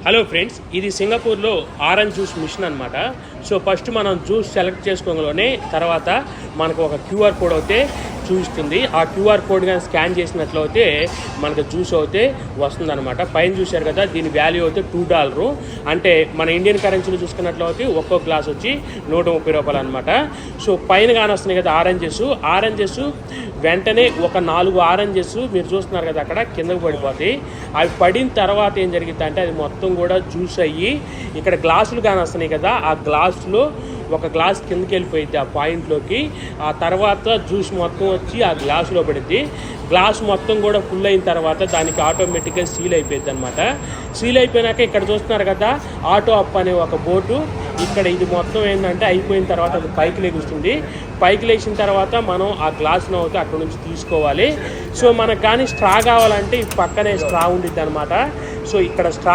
Hello friends, ఇది సింగపూర్లో orange juice machine అనమాట. సో ఫస్ట్ మనం జ్యూస్ సెలెక్ట్ చేసుకోగానే తర్వాత మనకు ఒక క్యూఆర్ కోడ్ అయితే చూపిస్తుంది. ఆ క్యూఆర్ కోడ్ కానీ స్కాన్ చేసినట్లయితే మనకు జ్యూస్ అయితే వస్తుందన్నమాట. పైన చూశారు కదా, దీని వాల్యూ అయితే $2. అంటే మన ఇండియన్ కరెన్సీలో చూసుకున్నట్లయితే ఒక్కో గ్లాస్ వచ్చి $130 అనమాట. సో పైన కానీ వస్తున్నాయి కదా ఆరెంజెస్ వెంటనే ఒక 4 ఆరెంజెస్ మీరు చూస్తున్నారు కదా అక్కడ కిందకు పడిపోతాయి. అవి పడిన తర్వాత ఏం జరిగింది అంటే అది మొత్తం కూడా జ్యూస్ అయ్యి ఇక్కడ గ్లాసులు కానీ వస్తున్నాయి కదా, ఆ గ్లాసులో ఒక గ్లాస్ కిందకి వెళ్ళిపోయింది ఆ పాయింట్లోకి. ఆ తర్వాత జ్యూస్ మొత్తం వచ్చి ఆ గ్లాసులో పడింది. గ్లాస్ మొత్తం కూడా ఫుల్ అయిన తర్వాత దానికి ఆటోమేటిక్గా సీల్ అయిపోయింది అనమాట. సీల్ అయిపోయినాక ఇక్కడ చూస్తున్నారు కదా ఆటో అప్ అనే ఒక బోటు. ఇక్కడ ఇది మొత్తం ఏంటంటే అయిపోయిన తర్వాత అది పైకి లెగుస్తుంది. పైకి లేచిన తర్వాత మనం ఆ గ్లాస్ను అయితే అక్కడ నుంచి తీసుకోవాలి. సో మనకు కానీ స్ట్రా కావాలంటే ఈ పక్కనే స్ట్రా ఉండిద్ది అనమాట. సో ఇక్కడ స్ట్రా